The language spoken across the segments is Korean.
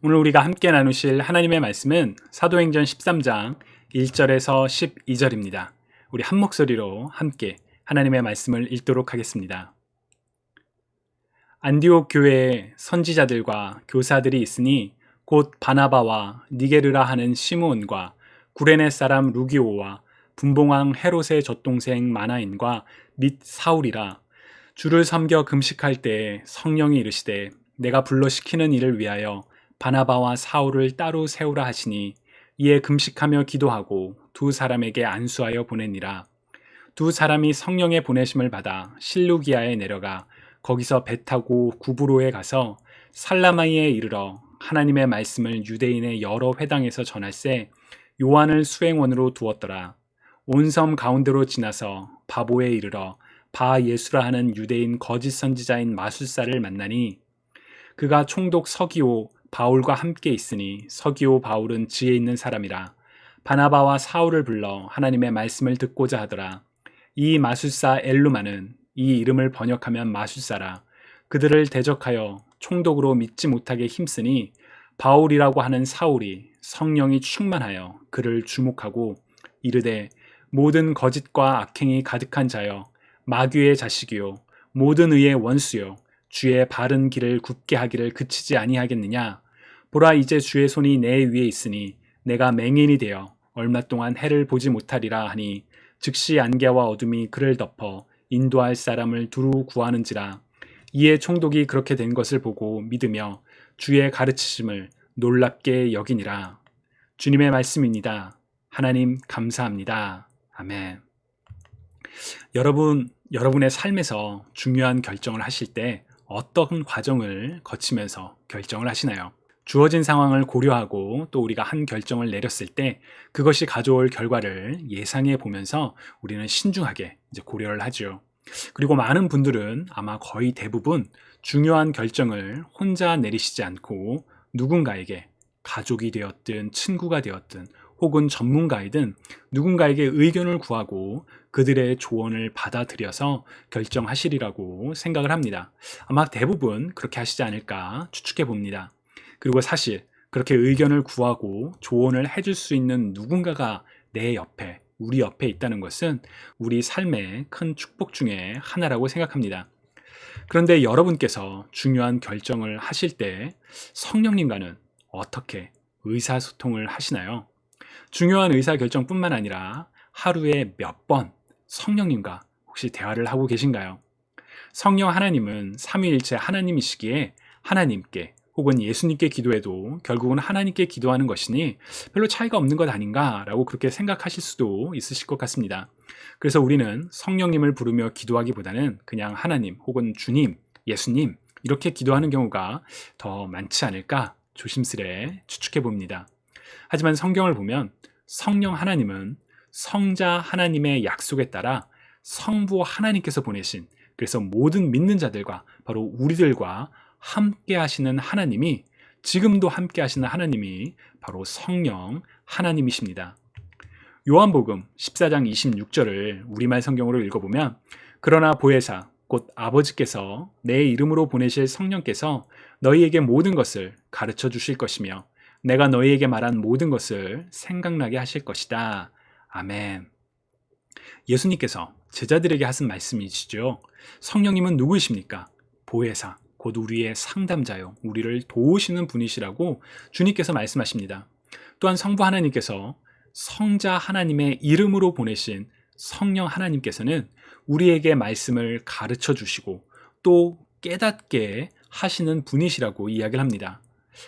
오늘 우리가 함께 나누실 하나님의 말씀은 사도행전 13장 1절에서 12절입니다. 우리 한 목소리로 함께 하나님의 말씀을 읽도록 하겠습니다. 안디옥 교회에 선지자들과 교사들이 있으니 곧 바나바와 니게르라 하는 시므온과 구레네 사람 루기오와 분봉왕 헤롯의 젖동생 마나인과 및 사울이라. 주를 섬겨 금식할 때에 성령이 이르시되 내가 불러 시키는 일을 위하여 바나바와 사울을 따로 세우라 하시니, 이에 금식하며 기도하고 두 사람에게 안수하여 보내니라. 두 사람이 성령의 보내심을 받아 실루기아에 내려가 거기서 배 타고 구브로에 가서 살라마이에 이르러 하나님의 말씀을 유대인의 여러 회당에서 전할세 요한을 수행원으로 두었더라. 온 섬 가운데로 지나서 바보에 이르러 바 예수라 하는 유대인 거짓 선지자인 마술사를 만나니, 그가 총독 서기오 바울과 함께 있으니 서기오 바울은 지혜 있는 사람이라. 바나바와 사울을 불러 하나님의 말씀을 듣고자 하더라. 이 마술사 엘루마는 이 이름을 번역하면 마술사라. 그들을 대적하여 총독으로 믿지 못하게 힘쓰니, 바울이라고 하는 사울이 성령이 충만하여 그를 주목하고 이르되, 모든 거짓과 악행이 가득한 자여, 마귀의 자식이요 모든 의의 원수요 주의 바른 길을 굽게 하기를 그치지 아니하겠느냐. 보라, 이제 주의 손이 내 위에 있으니 내가 맹인이 되어 얼마 동안 해를 보지 못하리라 하니, 즉시 안개와 어둠이 그를 덮어 인도할 사람을 두루 구하는지라. 이에 총독이 그렇게 된 것을 보고 믿으며 주의 가르치심을 놀랍게 여기니라. 주님의 말씀입니다. 하나님 감사합니다. 아멘. 여러분의 삶에서 중요한 결정을 하실 때 어떤 과정을 거치면서 결정을 하시나요? 주어진 상황을 고려하고 또 우리가 한 결정을 내렸을 때 그것이 가져올 결과를 예상해 보면서 우리는 신중하게 고려를 하죠. 그리고 많은 분들은 아마 거의 대부분 중요한 결정을 혼자 내리시지 않고 누군가에게, 가족이 되었든 친구가 되었든 혹은 전문가이든 누군가에게 의견을 구하고 그들의 조언을 받아들여서 결정하시리라고 생각을 합니다. 아마 대부분 그렇게 하시지 않을까 추측해 봅니다. 그리고 사실 그렇게 의견을 구하고 조언을 해줄 수 있는 누군가가 내 옆에, 우리 옆에 있다는 것은 우리 삶의 큰 축복 중에 하나라고 생각합니다. 그런데 여러분께서 중요한 결정을 하실 때 성령님과는 어떻게 의사소통을 하시나요? 중요한 의사결정뿐만 아니라 하루에 몇 번 성령님과 혹시 대화를 하고 계신가요? 성령 하나님은 삼위일체 하나님이시기에 하나님께 혹은 예수님께 기도해도 결국은 하나님께 기도하는 것이니 별로 차이가 없는 것 아닌가라고 그렇게 생각하실 수도 있으실 것 같습니다. 그래서 우리는 성령님을 부르며 기도하기보다는 그냥 하나님 혹은 주님, 예수님 이렇게 기도하는 경우가 더 많지 않을까 조심스레 추측해 봅니다. 하지만 성경을 보면 성령 하나님은 성자 하나님의 약속에 따라 성부 하나님께서 보내신, 그래서 모든 믿는 자들과 바로 우리들과 함께 하시는 하나님이, 지금도 함께 하시는 하나님이 바로 성령 하나님이십니다. 요한복음 14장 26절을 우리말 성경으로 읽어보면, 그러나 보혜사 곧 아버지께서 내 이름으로 보내실 성령께서 너희에게 모든 것을 가르쳐 주실 것이며 내가 너희에게 말한 모든 것을 생각나게 하실 것이다. 아멘. 예수님께서 제자들에게 하신 말씀이시죠. 성령님은 누구이십니까? 보혜사, 곧 우리의 상담자요, 우리를 도우시는 분이시라고 주님께서 말씀하십니다. 또한 성부 하나님께서 성자 하나님의 이름으로 보내신 성령 하나님께서는 우리에게 말씀을 가르쳐 주시고 또 깨닫게 하시는 분이시라고 이야기를 합니다.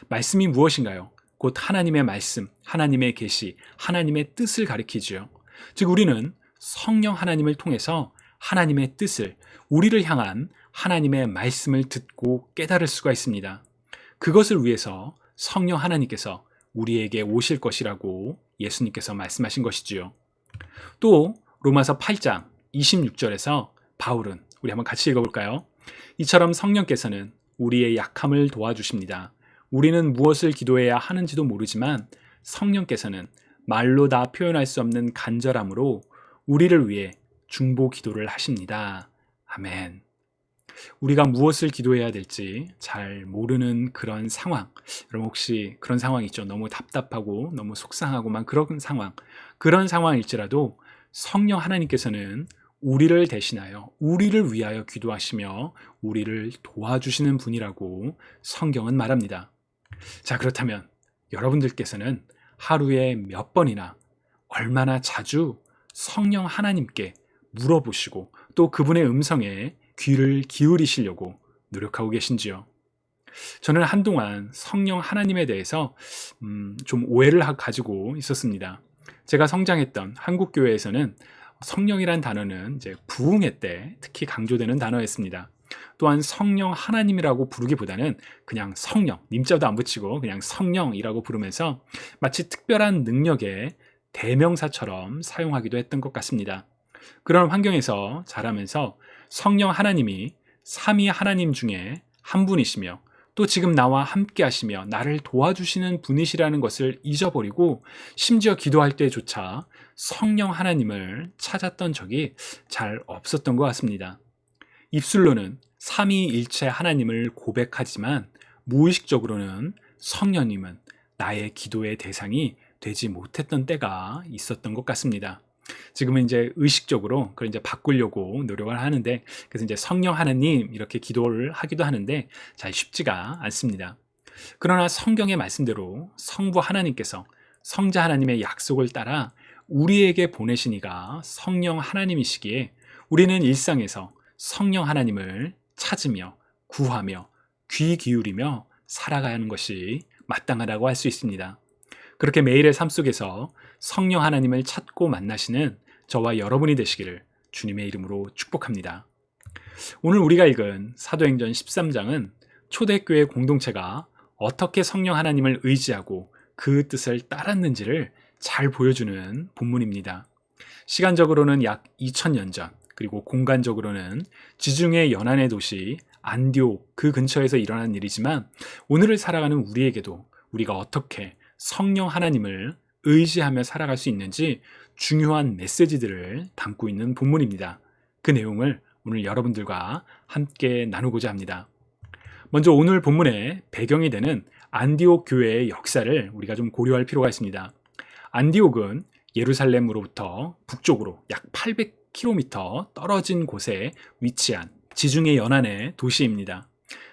말씀이 무엇인가요? 곧 하나님의 말씀, 하나님의 계시, 하나님의 뜻을 가리키지요. 즉 우리는 성령 하나님을 통해서 하나님의 뜻을, 우리를 향한 하나님의 말씀을 듣고 깨달을 수가 있습니다. 그것을 위해서 성령 하나님께서 우리에게 오실 것이라고 예수님께서 말씀하신 것이지요. 또 로마서 8장 26절에서 바울은, 우리 한번 같이 읽어볼까요? 이처럼 성령께서는 우리의 약함을 도와주십니다. 우리는 무엇을 기도해야 하는지도 모르지만 성령께서는 말로 다 표현할 수 없는 간절함으로 우리를 위해 중보 기도를 하십니다. 아멘. 우리가 무엇을 기도해야 될지 잘 모르는 그런 상황, 여러분 혹시 그런 상황 있죠? 너무 답답하고 너무 속상하고만 그런 상황, 그런 상황일지라도 성령 하나님께서는 우리를 대신하여 우리를 위하여 기도하시며 우리를 도와주시는 분이라고 성경은 말합니다. 자, 그렇다면 여러분들께서는 하루에 몇 번이나 얼마나 자주 성령 하나님께 물어보시고 또 그분의 음성에 귀를 기울이시려고 노력하고 계신지요? 저는 한동안 성령 하나님에 대해서 좀 오해를 가지고 있었습니다. 제가 성장했던 한국 교회에서는 성령이란 단어는 이제 부흥회 때 특히 강조되는 단어였습니다. 또한 성령 하나님이라고 부르기보다는 그냥 성령, 님자도 안 붙이고 그냥 성령이라고 부르면서 마치 특별한 능력의 대명사처럼 사용하기도 했던 것 같습니다. 그런 환경에서 자라면서 성령 하나님이 삼위 하나님 중에 한 분이시며 또 지금 나와 함께 하시며 나를 도와주시는 분이시라는 것을 잊어버리고 심지어 기도할 때조차 성령 하나님을 찾았던 적이 잘 없었던 것 같습니다. 입술로는 삼위일체 하나님을 고백하지만 무의식적으로는 성령님은 나의 기도의 대상이 되지 못했던 때가 있었던 것 같습니다. 지금은 이제 의식적으로 그걸 이제 바꾸려고 노력을 하는데, 그래서 이제 성령 하나님 이렇게 기도를 하기도 하는데 잘 쉽지가 않습니다. 그러나 성경의 말씀대로 성부 하나님께서 성자 하나님의 약속을 따라 우리에게 보내신 이가 성령 하나님이시기에 우리는 일상에서 성령 하나님을 찾으며 구하며 귀 기울이며 살아가야 하는 것이 마땅하다고 할 수 있습니다. 그렇게 매일의 삶 속에서 성령 하나님을 찾고 만나시는 저와 여러분이 되시기를 주님의 이름으로 축복합니다. 오늘 우리가 읽은 사도행전 13장은 초대교회 공동체가 어떻게 성령 하나님을 의지하고 그 뜻을 따랐는지를 잘 보여주는 본문입니다. 시간적으로는 약 2000년 전, 그리고 공간적으로는 지중해 연안의 도시 안디옥 그 근처에서 일어난 일이지만 오늘을 살아가는 우리에게도 우리가 어떻게 성령 하나님을 의지하며 살아갈 수 있는지 중요한 메시지들을 담고 있는 본문입니다. 그 내용을 오늘 여러분들과 함께 나누고자 합니다. 먼저 오늘 본문의 배경이 되는 안디옥 교회의 역사를 우리가 좀 고려할 필요가 있습니다. 안디옥은 예루살렘으로부터 북쪽으로 약 800km 떨어진 곳에 위치한 지중해 연안의 도시입니다.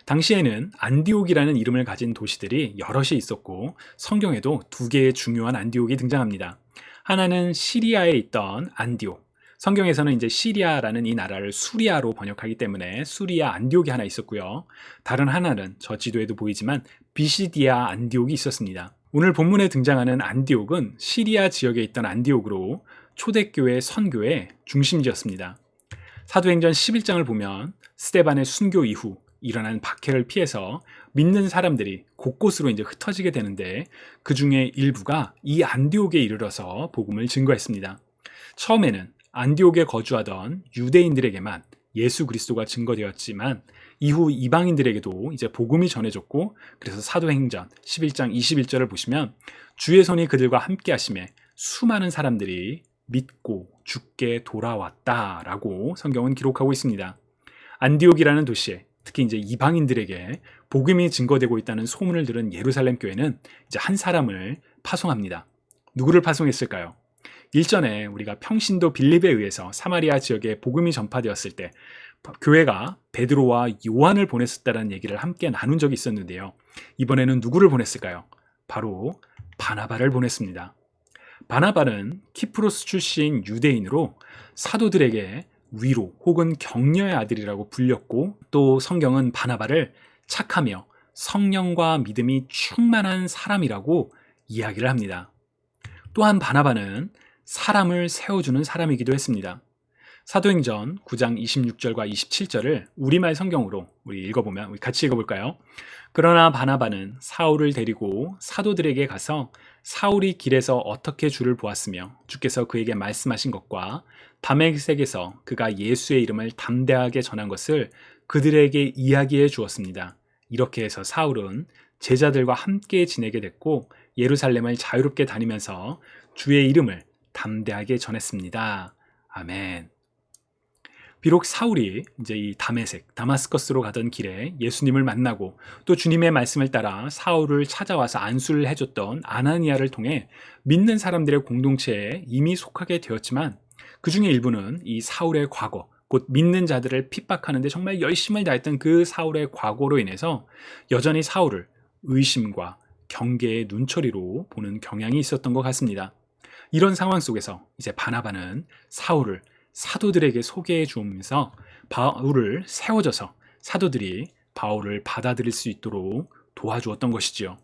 당시에는 안디옥이라는 이름을 가진 도시들이 여럿이 있었고 성경에도 두 개의 중요한 안디옥이 등장합니다. 하나는 시리아에 있던 안디옥, 성경에서는 이제 시리아라는 이 나라를 수리아로 번역하기 때문에 수리아 안디옥이 하나 있었고요. 다른 하나는 저 지도에도 보이지만 비시디아 안디옥이 있었습니다. 오늘 본문에 등장하는 안디옥은 시리아 지역에 있던 안디옥으로 초대교회 선교의 중심지였습니다. 사도행전 11장을 보면 스데반의 순교 이후 일어난 박해를 피해서 믿는 사람들이 곳곳으로 이제 흩어지게 되는데 그 중에 일부가 이 안디옥에 이르러서 복음을 증거했습니다. 처음에는 안디옥에 거주하던 유대인들에게만 예수 그리스도가 증거되었지만 이후 이방인들에게도 이제 복음이 전해졌고, 그래서 사도행전 11장 21절을 보시면 주의 손이 그들과 함께 하심에 수많은 사람들이 믿고 주께 돌아왔다라고 성경은 기록하고 있습니다. 안디옥이라는 도시에 특히 이제 이방인들에게 복음이 증거되고 있다는 소문을 들은 예루살렘 교회는 이제 한 사람을 파송합니다. 누구를 파송했을까요? 일전에 우리가 평신도 빌립에 의해서 사마리아 지역에 복음이 전파되었을 때 교회가 베드로와 요한을 보냈었다는 얘기를 함께 나눈 적이 있었는데요. 이번에는 누구를 보냈을까요? 바로 바나바를 보냈습니다. 바나바는 키프로스 출신 유대인으로 사도들에게 위로 혹은 격려의 아들이라고 불렸고, 또 성경은 바나바를 착하며 성령과 믿음이 충만한 사람이라고 이야기를 합니다. 또한 바나바는 사람을 세워주는 사람이기도 했습니다. 사도행전 9장 26절과 27절을 우리말 성경으로 우리 읽어보면 우리 같이 읽어볼까요? 그러나 바나바는 사울을 데리고 사도들에게 가서 사울이 길에서 어떻게 주를 보았으며 주께서 그에게 말씀하신 것과 다메섹에서 그가 예수의 이름을 담대하게 전한 것을 그들에게 이야기해 주었습니다. 이렇게 해서 사울은 제자들과 함께 지내게 됐고 예루살렘을 자유롭게 다니면서 주의 이름을 담대하게 전했습니다. 아멘. 비록 사울이 이제 이 다마스커스로 가던 길에 예수님을 만나고 또 주님의 말씀을 따라 사울을 찾아와서 안수를 해줬던 아나니아를 통해 믿는 사람들의 공동체에 이미 속하게 되었지만 그 중에 일부는 이 사울의 과거, 곧 믿는 자들을 핍박하는데 정말 열심을 다했던 그 사울의 과거로 인해서 여전히 사울을 의심과 경계의 눈초리로 보는 경향이 있었던 것 같습니다. 이런 상황 속에서 이제 바나바는 사울을 사도들에게 소개해 주면서 바울을 세워줘서 사도들이 바울을 받아들일 수 있도록 도와주었던 것이지요.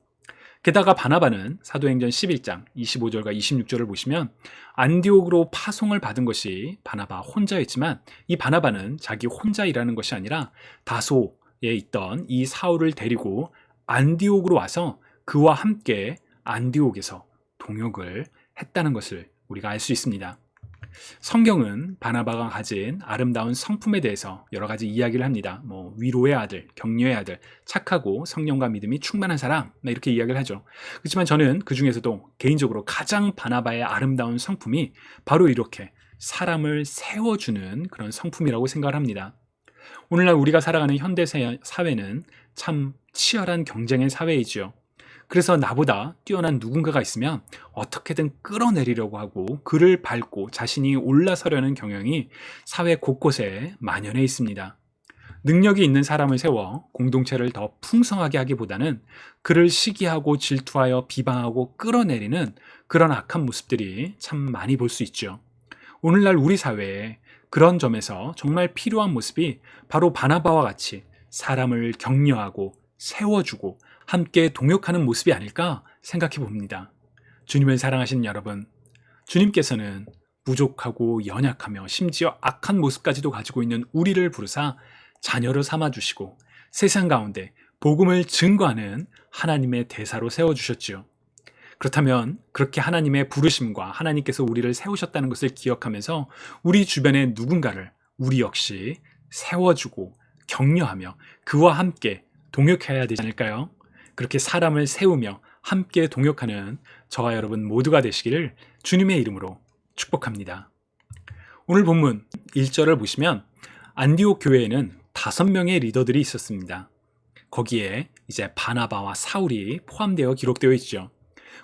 게다가 바나바는 사도행전 11장 25절과 26절을 보시면 안디옥으로 파송을 받은 것이 바나바 혼자였지만 이 바나바는 자기 혼자 일하는 것이 아니라 다소에 있던 이 사울을 데리고 안디옥으로 와서 그와 함께 안디옥에서 동역을 했다는 것을 우리가 알 수 있습니다. 성경은 바나바가 가진 아름다운 성품에 대해서 여러 가지 이야기를 합니다. 위로의 아들, 격려의 아들, 착하고 성령과 믿음이 충만한 사람, 이렇게 이야기를 하죠. 그렇지만 저는 그 중에서도 개인적으로 가장 바나바의 아름다운 성품이 바로 이렇게 사람을 세워주는 그런 성품이라고 생각을 합니다. 오늘날 우리가 살아가는 현대 사회는 참 치열한 경쟁의 사회이지요. 그래서 나보다 뛰어난 누군가가 있으면 어떻게든 끌어내리려고 하고 그를 밟고 자신이 올라서려는 경향이 사회 곳곳에 만연해 있습니다. 능력이 있는 사람을 세워 공동체를 더 풍성하게 하기보다는 그를 시기하고 질투하여 비방하고 끌어내리는 그런 악한 모습들이 참 많이 볼 수 있죠. 오늘날 우리 사회에 그런 점에서 정말 필요한 모습이 바로 바나바와 같이 사람을 격려하고 세워주고 함께 동역하는 모습이 아닐까 생각해 봅니다. 주님을 사랑하시는 여러분, 주님께서는 부족하고 연약하며 심지어 악한 모습까지도 가지고 있는 우리를 부르사 자녀로 삼아주시고 세상 가운데 복음을 증거하는 하나님의 대사로 세워주셨지요. 그렇다면 그렇게 하나님의 부르심과 하나님께서 우리를 세우셨다는 것을 기억하면서 우리 주변의 누군가를 우리 역시 세워주고 격려하며 그와 함께 동역해야 되지 않을까요? 그렇게 사람을 세우며 함께 동역하는 저와 여러분 모두가 되시기를 주님의 이름으로 축복합니다. 오늘 본문 1절을 보시면 안디옥 교회에는 5명의 리더들이 있었습니다. 거기에 이제 바나바와 사울이 포함되어 기록되어 있죠.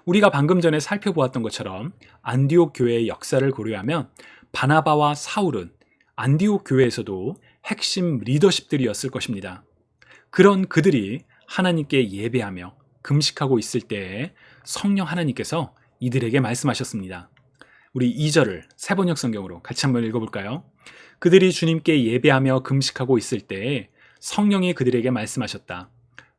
우리가 방금 전에 살펴보았던 것처럼 안디옥 교회의 역사를 고려하면 바나바와 사울은 안디옥 교회에서도 핵심 리더십들이었을 것입니다. 그런 그들이 하나님께 예배하며 금식하고 있을 때에 성령 하나님께서 이들에게 말씀하셨습니다. 우리 2절을 세번역 성경으로 같이 한번 읽어볼까요? 그들이 주님께 예배하며 금식하고 있을 때에 성령이 그들에게 말씀하셨다.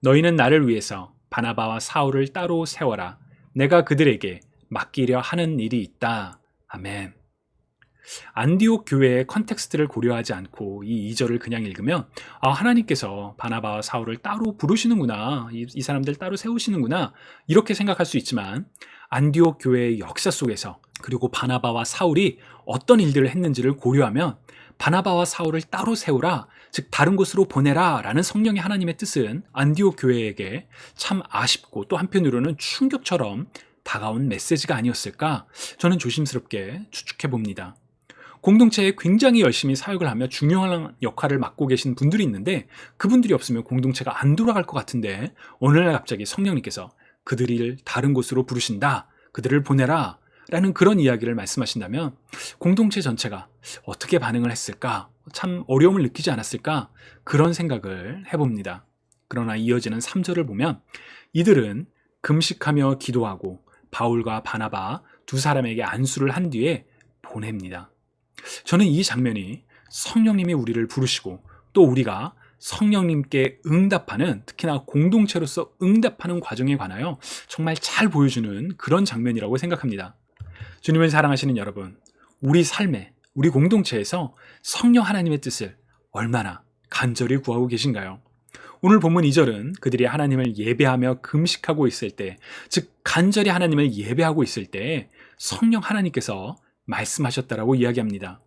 너희는 나를 위해서 바나바와 사울을 따로 세워라. 내가 그들에게 맡기려 하는 일이 있다. 아멘. 안디옥 교회의 컨텍스트를 고려하지 않고 이 2절을 그냥 읽으면 하나님께서 바나바와 사울을 따로 부르시는구나, 이 사람들 따로 세우시는구나 이렇게 생각할 수 있지만 안디옥 교회의 역사 속에서 그리고 바나바와 사울이 어떤 일들을 했는지를 고려하면 바나바와 사울을 따로 세우라, 즉 다른 곳으로 보내라 라는 성령의 하나님의 뜻은 안디옥 교회에게 참 아쉽고 또 한편으로는 충격처럼 다가온 메시지가 아니었을까 저는 조심스럽게 추측해 봅니다. 공동체에 굉장히 열심히 사역을 하며 중요한 역할을 맡고 계신 분들이 있는데 그분들이 없으면 공동체가 안 돌아갈 것 같은데 오늘날 갑자기 성령님께서 그들을 다른 곳으로 부르신다, 그들을 보내라 라는 그런 이야기를 말씀하신다면 공동체 전체가 어떻게 반응을 했을까, 참 어려움을 느끼지 않았을까 그런 생각을 해봅니다. 그러나 이어지는 3절을 보면 이들은 금식하며 기도하고 바울과 바나바 두 사람에게 안수를 한 뒤에 보냅니다. 저는 이 장면이 성령님이 우리를 부르시고 또 우리가 성령님께 응답하는, 특히나 공동체로서 응답하는 과정에 관하여 정말 잘 보여주는 그런 장면이라고 생각합니다. 주님을 사랑하시는 여러분, 우리 삶에, 우리 공동체에서 성령 하나님의 뜻을 얼마나 간절히 구하고 계신가요? 오늘 본문 2절은 그들이 하나님을 예배하며 금식하고 있을 때, 즉 간절히 하나님을 예배하고 있을 때 성령 하나님께서 말씀하셨다라고 이야기합니다.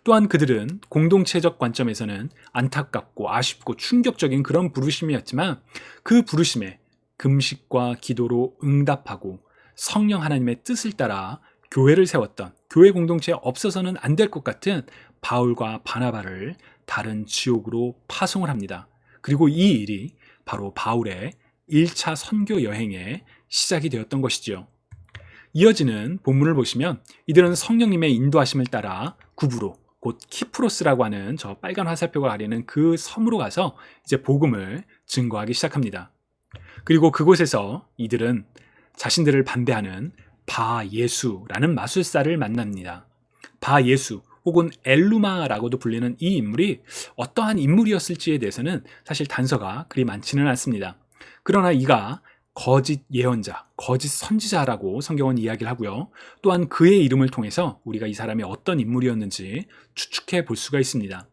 또한 그들은 공동체적 관점에서는 안타깝고 아쉽고 충격적인 그런 부르심이었지만 그 부르심에 금식과 기도로 응답하고 성령 하나님의 뜻을 따라 교회를 세웠던, 교회 공동체에 없어서는 안 될 것 같은 바울과 바나바를 다른 지역으로 파송을 합니다. 그리고 이 일이 바로 바울의 1차 선교 여행의 시작이 되었던 것이지요. 이어지는 본문을 보시면 이들은 성령님의 인도하심을 따라 구브로, 곧 키프로스라고 하는 저 빨간 화살표가 가리는 그 섬으로 가서 이제 복음을 증거하기 시작합니다. 그리고 그곳에서 이들은 자신들을 반대하는 바예수라는 마술사를 만납니다. 바예수 혹은 엘루마라고도 불리는 이 인물이 어떠한 인물이었을지에 대해서는 사실 단서가 그리 많지는 않습니다. 그러나 이가 거짓 예언자, 거짓 선지자라고 성경은 이야기를 하고요. 또한 그의 이름을 통해서 우리가 이 사람이 어떤 인물이었는지 추측해 볼 수가 있습니다.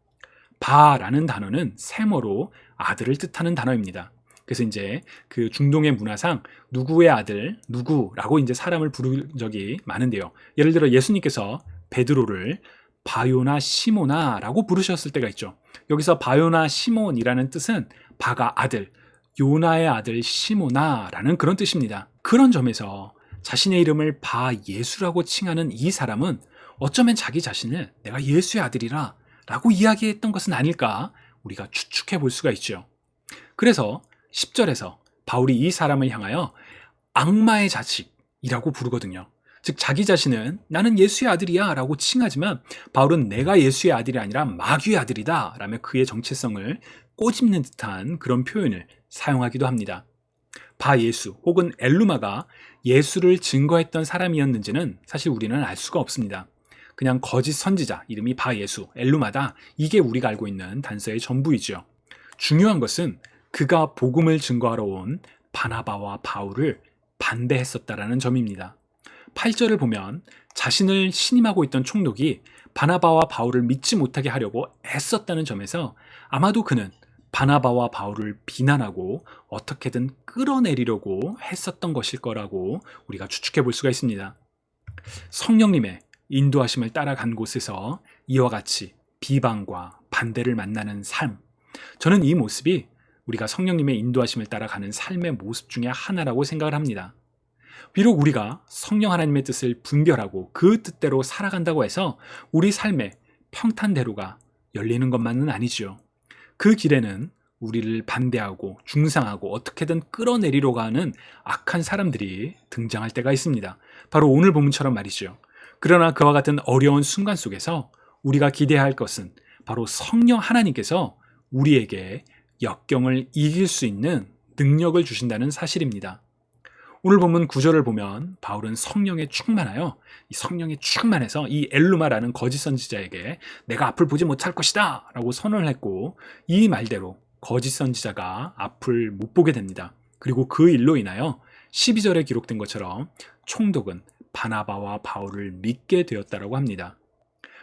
바라는 단어는 세모로 아들을 뜻하는 단어입니다. 그래서 이제 그 중동의 문화상 누구의 아들, 누구라고 이제 사람을 부른 적이 많은데요. 예를 들어 예수님께서 베드로를 바요나 시모나라고 부르셨을 때가 있죠. 여기서 바요나 시몬이라는 뜻은 바가 아들, 요나의 아들 시모나라는 그런 뜻입니다. 그런 점에서 자신의 이름을 바예수라고 칭하는 이 사람은 어쩌면 자기 자신을 내가 예수의 아들이라 라고 이야기했던 것은 아닐까 우리가 추측해 볼 수가 있죠. 그래서 10절에서 바울이 이 사람을 향하여 악마의 자식이라고 부르거든요. 즉 자기 자신은 나는 예수의 아들이야 라고 칭하지만 바울은 내가 예수의 아들이 아니라 마귀의 아들이다 라며 그의 정체성을 꼬집는 듯한 그런 표현을 사용하기도 합니다. 바예수 혹은 엘루마가 예수를 증거했던 사람이었는지는 사실 우리는 알 수가 없습니다. 그냥 거짓 선지자, 이름이 바예수, 엘루마다, 이게 우리가 알고 있는 단서의 전부이죠. 중요한 것은 그가 복음을 증거하러 온 바나바와 바울을 반대했었다라는 점입니다. 8절을 보면 자신을 신임하고 있던 총독이 바나바와 바울을 믿지 못하게 하려고 애썼다는 점에서 아마도 그는 바나바와 바울을 비난하고 어떻게든 끌어내리려고 했었던 것일 거라고 우리가 추측해 볼 수가 있습니다. 성령님의 인도하심을 따라간 곳에서 이와 같이 비방과 반대를 만나는 삶, 저는 이 모습이 우리가 성령님의 인도하심을 따라가는 삶의 모습 중에 하나라고 생각을 합니다. 비록 우리가 성령 하나님의 뜻을 분별하고 그 뜻대로 살아간다고 해서 우리 삶의 평탄대로가 열리는 것만은 아니지요. 그 길에는 우리를 반대하고 중상하고 어떻게든 끌어내리려고 하는 악한 사람들이 등장할 때가 있습니다. 바로 오늘 본문처럼 말이죠. 그러나 그와 같은 어려운 순간 속에서 우리가 기대해야 할 것은 바로 성령 하나님께서 우리에게 역경을 이길 수 있는 능력을 주신다는 사실입니다. 오늘 본문 9절을 보면 바울은 성령에 충만하여 이 성령에 충만해서 이 엘루마라는 거짓 선지자에게 내가 앞을 보지 못할 것이다 라고 선언을 했고 이 말대로 거짓 선지자가 앞을 못 보게 됩니다. 그리고 그 일로 인하여 12절에 기록된 것처럼 총독은 바나바와 바울을 믿게 되었다라고 합니다.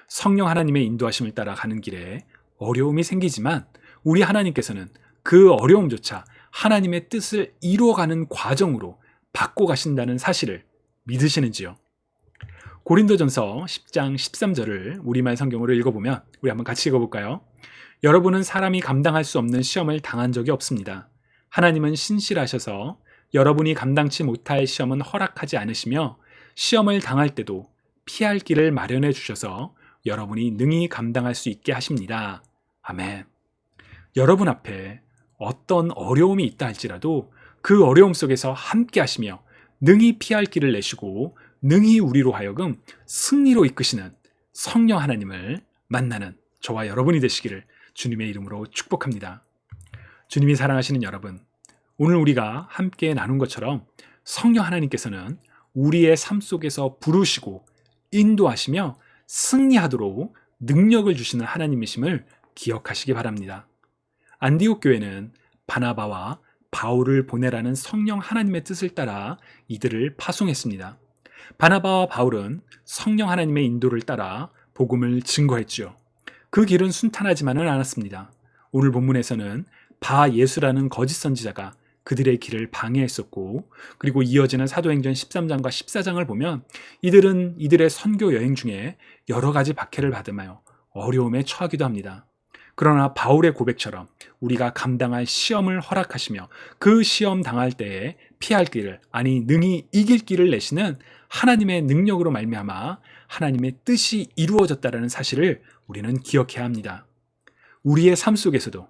성령 하나님의 인도하심을 따라 가는 길에 어려움이 생기지만 우리 하나님께서는 그 어려움조차 하나님의 뜻을 이루어가는 과정으로 바꿔 가신다는 사실을 믿으시는지요? 고린도전서 10장 13절을 우리말 성경으로 읽어보면 우리 한번 같이 읽어볼까요? 여러분은 사람이 감당할 수 없는 시험을 당한 적이 없습니다. 하나님은 신실하셔서 여러분이 감당치 못할 시험은 허락하지 않으시며 시험을 당할 때도 피할 길을 마련해 주셔서 여러분이 능히 감당할 수 있게 하십니다. 아멘. 여러분 앞에 어떤 어려움이 있다 할지라도 그 어려움 속에서 함께 하시며 능히 피할 길을 내시고 능히 우리로 하여금 승리로 이끄시는 성령 하나님을 만나는 저와 여러분이 되시기를 주님의 이름으로 축복합니다. 주님이 사랑하시는 여러분, 오늘 우리가 함께 나눈 것처럼 성령 하나님께서는 우리의 삶 속에서 부르시고 인도하시며 승리하도록 능력을 주시는 하나님이심을 기억하시기 바랍니다. 안디옥 교회는 바나바와 바울을 보내라는 성령 하나님의 뜻을 따라 이들을 파송했습니다. 바나바와 바울은 성령 하나님의 인도를 따라 복음을 증거했죠. 그 길은 순탄하지만은 않았습니다. 오늘 본문에서는 바예수라는 거짓 선지자가 그들의 길을 방해했었고, 그리고 이어지는 사도행전 13장과 14장을 보면 이들은 이들의 선교 여행 중에 여러 가지 박해를 받으며 어려움에 처하기도 합니다. 그러나 바울의 고백처럼 우리가 감당할 시험을 허락하시며 그 시험 당할 때에 피할 길을, 아니 능히 이길 길을 내시는 하나님의 능력으로 말미암아 하나님의 뜻이 이루어졌다는 사실을 우리는 기억해야 합니다. 우리의 삶 속에서도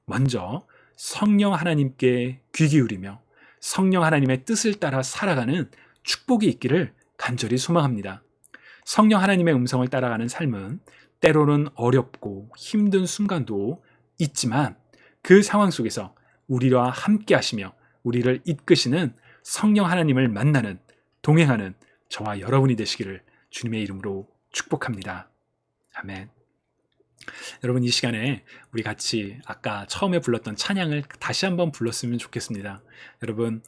먼저 성령 하나님께 귀 기울이며 성령 하나님의 뜻을 따라 살아가는 축복이 있기를 간절히 소망합니다. 성령 하나님의 음성을 따라가는 삶은 때로는 어렵고 힘든 순간도 있지만 그 상황 속에서 우리와 함께 하시며 우리를 이끄시는 성령 하나님을 만나는, 동행하는 저와 여러분이 되시기를 주님의 이름으로 축복합니다. 아멘. 여러분, 이 시간에 우리 같이 아까 처음에 불렀던 찬양을 다시 한번 불렀으면 좋겠습니다. 여러분,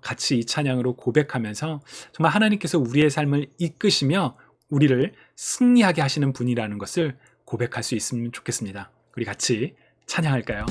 같이 이 찬양으로 고백하면서 정말 하나님께서 우리의 삶을 이끄시며 우리를 승리하게 하시는 분이라는 것을 고백할 수 있으면 좋겠습니다. 우리 같이 찬양할까요?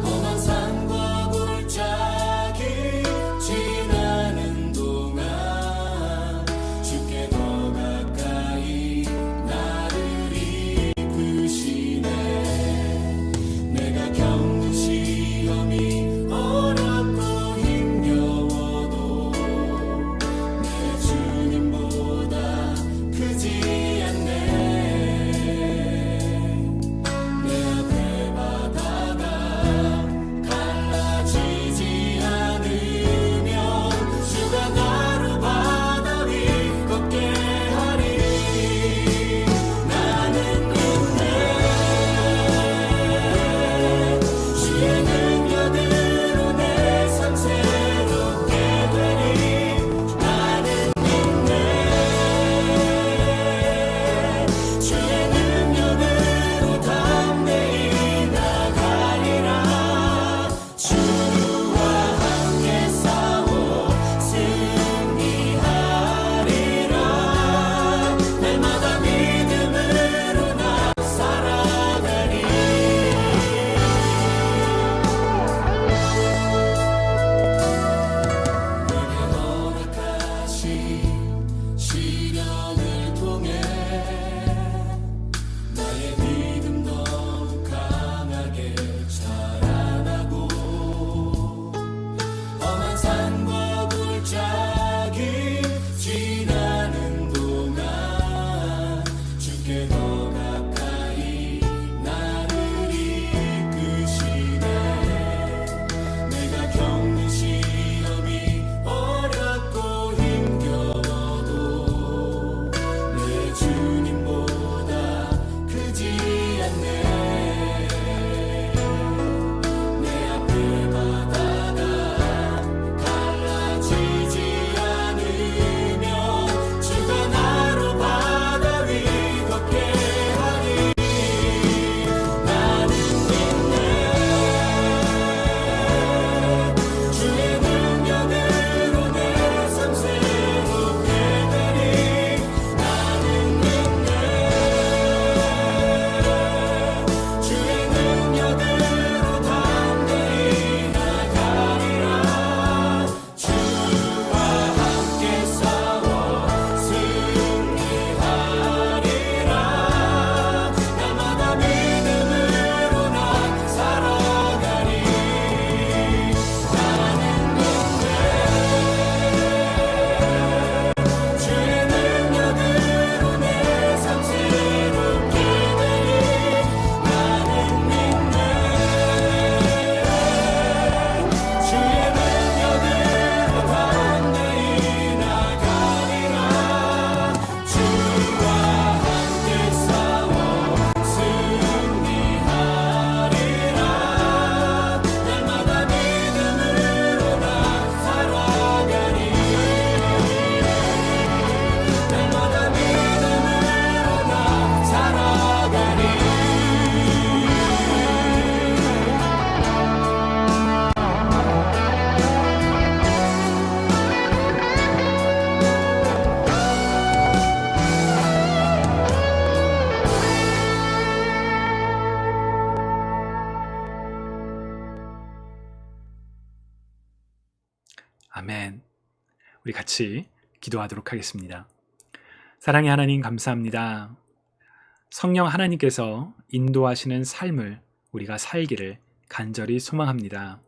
험한 산과 골짜 우리 같이 기도하도록 하겠습니다. 사랑의 하나님 감사합니다. 성령 하나님께서 인도하시는 삶을 우리가 살기를 간절히 소망합니다.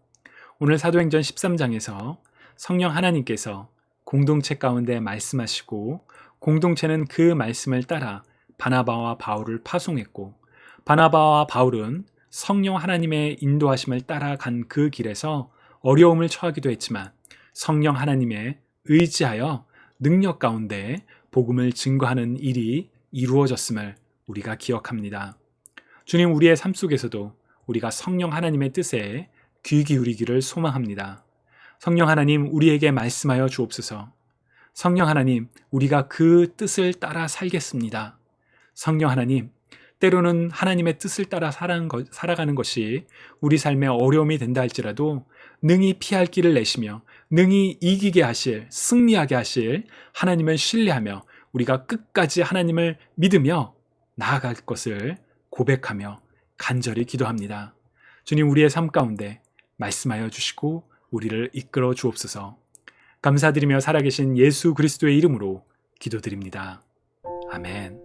오늘 사도행전 13장에서 성령 하나님께서 공동체 가운데 말씀하시고 공동체는 그 말씀을 따라 바나바와 바울을 파송했고 바나바와 바울은 성령 하나님의 인도하심을 따라간 그 길에서 어려움을 처하기도 했지만 성령 하나님의 의지하여 능력 가운데 복음을 증거하는 일이 이루어졌음을 우리가 기억합니다. 주님, 우리의 삶 속에서도 우리가 성령 하나님의 뜻에 귀 기울이기를 소망합니다. 성령 하나님, 우리에게 말씀하여 주옵소서. 성령 하나님, 우리가 그 뜻을 따라 살겠습니다. 성령 하나님, 때로는 하나님의 뜻을 따라 살아가는 것이 우리 삶에 어려움이 된다 할지라도 능히 피할 길을 내시며 능히 이기게 하실, 승리하게 하실 하나님을 신뢰하며 우리가 끝까지 하나님을 믿으며 나아갈 것을 고백하며 간절히 기도합니다. 주님, 우리의 삶 가운데 말씀하여 주시고 우리를 이끌어 주옵소서. 감사드리며 살아계신 예수 그리스도의 이름으로 기도드립니다. 아멘.